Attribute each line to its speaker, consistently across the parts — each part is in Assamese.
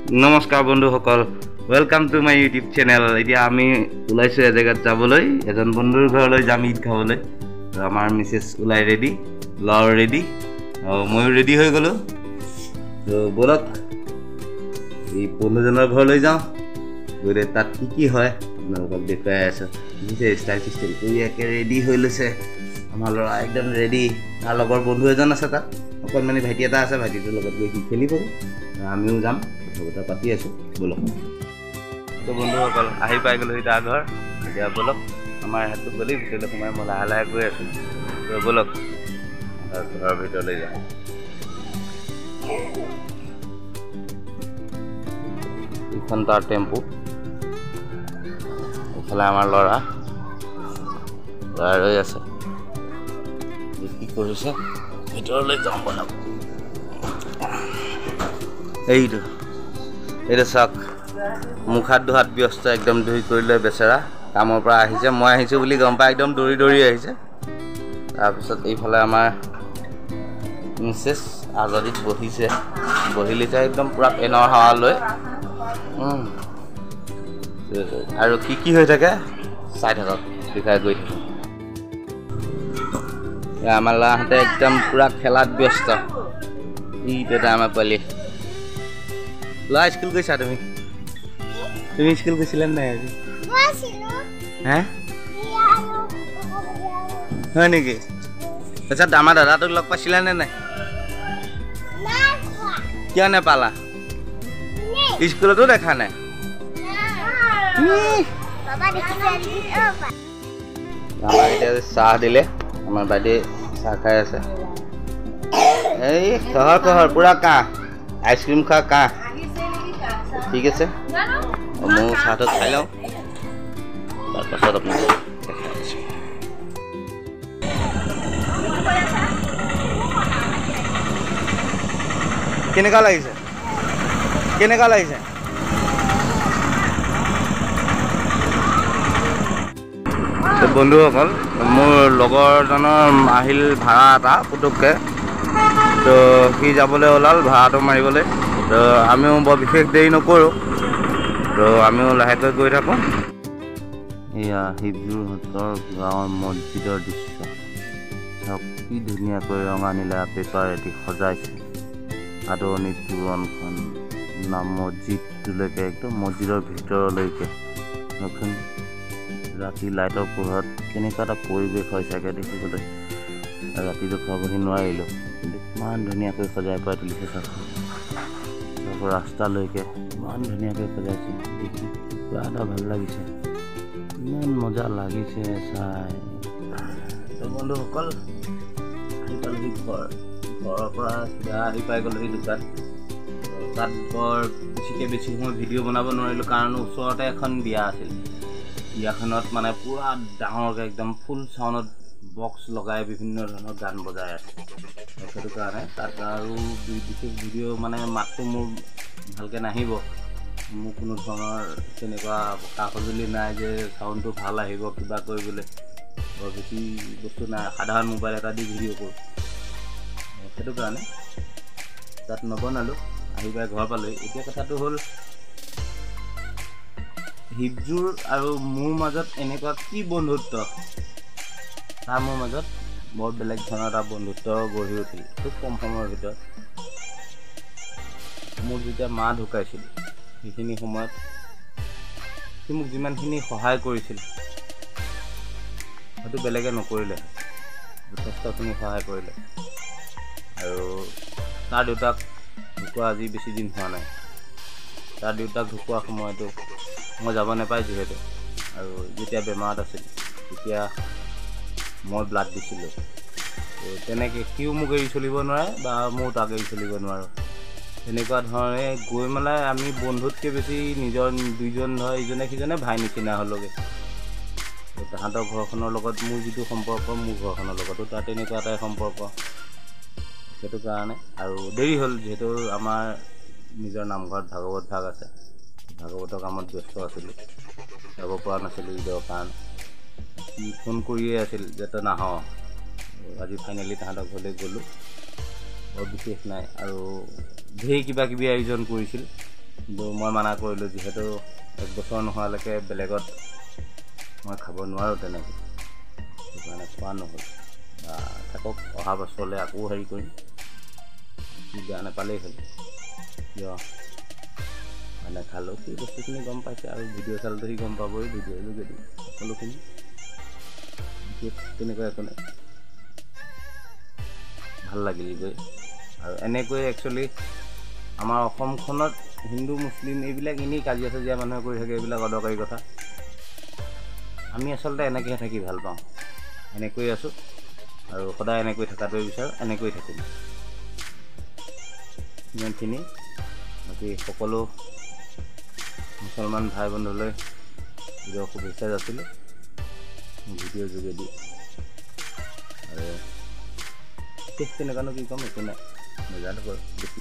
Speaker 1: নমস্কাৰ বন্ধুসকল, welcome to my YouTube channel. এতিয়া আমি ওলাইছোঁ এজেগাত যাবলৈ, এজন বন্ধুৰ ঘৰলৈ যাম ঈদ খাবলৈ। আমাৰ মিছেছ ওলাই ৰেডি, ল'ৰাও ৰেডি, আৰু ময়ো ৰেডি হৈ গ'লোঁ। তো ব'লক এই বন্ধুজনৰ ঘৰলৈ যাওঁ, গৈ তাত কি হয় আপোনালোকক দেখুৱাই আছোঁ। বুজিছে, ষ্টাইল চিষ্টেম কৰি একে ৰেডি হৈ লৈছে আমাৰ ল'ৰা, একদম ৰেডি। তাৰ লগৰ বন্ধু এজন আছে, তাত অকণমানি ভাইটি এটা আছে, ভাইটিটোৰ লগত গৈ সি খেলিব, আমিও যাম, কথা পাতি আছোঁ। ব'লক তো বন্ধুসকল, আহি পাই গ'লোহি তাৰ ঘৰ। এতিয়া ব'লক, আমাৰ হেডটো গ'লেই ভিতৰলৈ সোমাই, মই লাহে লাহে গৈ আছোঁ। তো ব'লক তাৰ ঘৰৰ ভিতৰলৈ যাওঁ। এইখন তাৰ টেম্পু, এইফালে আমাৰ ল'ৰা ৰৈ আছে। কি কৰিছে ভিতৰলৈ যাওঁ, ব'লক। এইটো চাওক, মুখ হাত ধোৱাত ব্যস্ত, একদম ধুই কৰি লৈ বেচেৰা কামৰ পৰা আহিছে। মই আহিছোঁ বুলি গম পাই একদম দৌৰি দৌৰি আহিছে। তাৰপিছত এইফালে আমাৰ মিছেছ আজাদিত বহিছে, বহি লৈছে একদম পূৰা ফেনৰ হাৱা লৈ। আৰু কি হৈ থাকে চাই থাকক, দেখাই গৈ থাকে। আমাৰ ল'ৰাহঁতে একদম পূৰা খেলাত ব্যস্ত। এইটো এটা আমাৰ পোৱালি। ল'ৰা স্কুল গৈছা তুমি? তুমি স্কুল গৈছিলা নাই আজি? হে, হয় নেকি? তাৰপিছত আমাৰ দাদাটোক লগ পাইছিলা নে নাই? কিয় নেপালা? স্কুলতো দেখা নাই? আমাক এতিয়া চাহ দিলে, আমাৰ বাইদেৱে চাহ খাই আছে। এই খহৰ পূৰা কাহ, আইচক্ৰীম খোৱা কাহ। ঠিক আছে, ময়ো চাহটো খাই লওঁ, তাৰপাছত আপোনালোকক দেখাই আছোঁ। কেনেকুৱা লাগিছে? বন্ধুসকল, মোৰ লগৰজনৰ আহিল ভাড়া এটা পুতুককৈ, তো সি যাবলৈ ওলাল ভাড়াটো মাৰিবলৈ। তো আমিও বৰ বিশেষ দেৰি নকৰোঁ, তো আমিও লাহেকৈ গৈ থাকোঁ। এয়া শিৱযোৰহঁতৰ গাঁৱৰ মছজিদৰ দৃশ্য, চাওক কি ধুনীয়াকৈ ৰঙা নীলা পেপাৰ এটি সজাইছে। আদৰণি তোৰণখন নাম মছজিদটোলৈকে, একদম মছজিদৰ ভিতৰলৈকে। নতুন ৰাতি লাইটৰ পোহৰত কেনেকুৱা এটা পৰিৱেশ হয় চাগে দেখিবলৈ। ৰাতিটো খাবহি নোৱাৰিলোঁ, কিন্তু ইমান ধুনীয়াকৈ সজাই পৰাই তুলিছে চাওকচোন। ৰাস্তালৈকে ইমান ধুনীয়াকৈ সজাইছে, দেখি কিবা এটা ভাল লাগিছে, ইমান মজা লাগিছে চাই। তো বন্ধুসকল, আহি পালোহি ঘৰৰ পৰা চিধা আহি পাই গ'লোহি দোকান। তাত বৰ বেছি সময় ভিডিঅ' বনাব নোৱাৰিলোঁ, কাৰণ ওচৰতে এখন বিয়া আছিল। বিয়াখনত মানে পূৰা ডাঙৰকৈ একদম ফুল চাউণ্ডত বক্স লগাই বিভিন্ন ধৰণৰ গান বজাই আছে। সেইটো কাৰণে তাত আৰু বিশেষ ভিডিঅ' মানে মাতটো মোৰ ভালকৈ নাহিব। মোৰ কোনো ধৰণৰ তেনেকুৱা সা সঁজুলি নাই যে চাউণ্ডটো ভাল আহিব কিবা কৰিবলৈ, বৰ বেছি বস্তু নাই। সাধাৰণ মোবাইল এটা দি ভিডিঅ' কৰোঁ, সেইটো কাৰণে তাত নবনালোঁ। আহি পাই ঘৰ পালোহি। এতিয়া কথাটো হ'ল, শিৱযোৰ আৰু মোৰ মাজত এনেকুৱা কি বন্ধুত্ব, তাৰ মোৰ মাজত বৰ বেলেগ ধৰণৰ এটা বন্ধুত্ব গঢ়ি উঠিল খুব কম সময়ৰ ভিতৰত। মোৰ যেতিয়া মা ঢুকাইছিল, সেইখিনি সময়ত সি মোক যিমানখিনি সহায় কৰিছিল, হয়তো বেলেগে নকৰিলে, যথেষ্টখিনি সহায় কৰিলে। আৰু তাৰ দেউতাক ঢুকুৱা আজি বেছি দিন হোৱা নাই। তাৰ দেউতাক ঢুকোৱা সময়তো মই যাব নাপায় যিহেতু, আৰু যেতিয়া বেমাৰত আছিল তেতিয়া মই ব্লাড দিছিলোঁ। তেনেকৈ সিও মোক এৰি চলিব নোৱাৰে বা ময়ো তাক এৰি চলিব নোৱাৰোঁ। তেনেকুৱা ধৰণে গৈ মেলাই আমি বন্ধুতকৈ বেছি নিজৰ দুইজন হয়, ইজনে সিজনে ভাই নিচিনা হ'লগৈ। তাহাঁতৰ ঘৰখনৰ লগত মোৰ যিটো সম্পৰ্ক, মোৰ ঘৰখনৰ লগতো তাৰ তেনেকুৱা এটাই সম্পৰ্ক। সেইটো কাৰণে আৰু দেৰি হ'ল, যিহেতু আমাৰ নিজৰ নামঘৰত ভাগৱত ভাগ আছে, ভাগৱতৰ কামত ব্যস্ত আছিলোঁ, যাব পৰা নাছিলোঁ ঈদৰ কাৰণে। সি ফোন কৰিয়ে আছিল যে তই নাহ। আজি ফাইনেলি তাহাঁতৰ ঘৰলৈ গ'লোঁ, বৰ বিশেষ নাই আৰু ঢেৰ কিবা কিবি আয়োজন কৰিছিল। কিন্তু মই মানা কৰিলোঁ, যিহেতু 1 বছৰ নোহোৱালৈকে বেলেগত মই খাব নোৱাৰোঁ তেনেকৈ, সেইকাৰণে খোৱা নহ'ল। থাকক, অহা বছৰলৈ আকৌ হেৰি কৰিম, বেয়া নাপালেই হ'ল। কিয় মানে খালেও সেই বস্তুখিনি গম পাইছে, আৰু ভিডিঅ' চালেতো সি গম পাবই, ভিডিঅ'ৰ যোগেদি সকলোখিনি। তেনেকুৱা একো নাই, ভাল লাগিল গৈ। আৰু এনেকৈ একচুৱেলি আমাৰ অসমখনত হিন্দু মুছলিম এইবিলাক এনেই কাজিয়া চাজিয়া মানুহে কৰি থাকে, এইবিলাক অদৰকাৰী কথা। আমি আচলতে এনেকৈহে থাকি ভাল পাওঁ, এনেকৈ আছোঁ আৰু সদায় এনেকৈ থকাটোৱে বিচাৰোঁ, এনেকৈ থাকিম। ইমানখিনি। বাকী সকলো মুছলমান ভাই বন্ধুলৈ ঈদৰ শুভেচ্ছা যাচিলোঁ ভিডিঅ'ৰ যোগেদি। আৰু বিশেষ তেনেকুৱানো কি ক'ম, একো নাই, নাজানো বাৰু বেছি।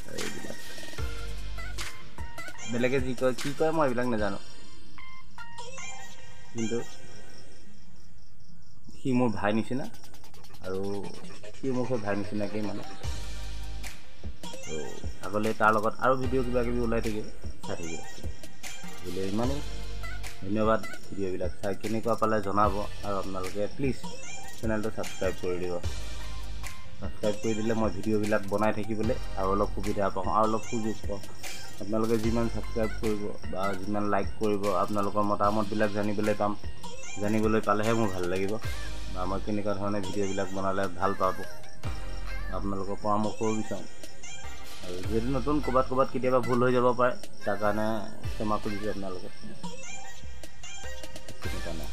Speaker 1: আৰু এইবিলাক বেলেগে যি কয় কি কয় মই এইবিলাক নাজানো, কিন্তু সি মোৰ ভাই নিচিনা, আৰু সি মোৰ ভাই নিচিনাকেই মানে। তো আগলৈ তাৰ লগত আৰু ভিডিঅ' কিবাকিবি ওলাই থাকিব, চাই থাকিব। গতিকে ইমানেই, ধন্যবাদ। ভিডিঅ'বিলাক চাই কেনেকুৱা পালে জনাব, আৰু আপোনালোকে প্লিজ চেনেলটো ছাবস্ক্ৰাইব কৰি দিব। ছাবস্ক্ৰাইব কৰি দিলে মই ভিডিঅ'বিলাক বনাই থাকিবলৈ আৰু অলপ সুবিধা পাওঁ, আৰু অলপ সুযোগ পাওঁ। আপোনালোকে যিমান ছাবস্ক্ৰাইব কৰিব বা যিমান লাইক কৰিব, আপোনালোকৰ মতামতবিলাক জানিবলৈ পালেহে মোৰ ভাল লাগিব, বা মই কেনেকুৱা ধৰণে ভিডিঅ'বিলাক বনালে ভাল পাব, আপোনালোকৰ পৰামৰ্শও বিচাৰোঁ। আৰু যিহেতু নতুন, ক'ৰবাত কেতিয়াবা ভুল হৈ যাব পাৰে, তাৰ কাৰণে ক্ষমা খুজিছোঁ আপোনালোকে। তেনেকুৱা নাই।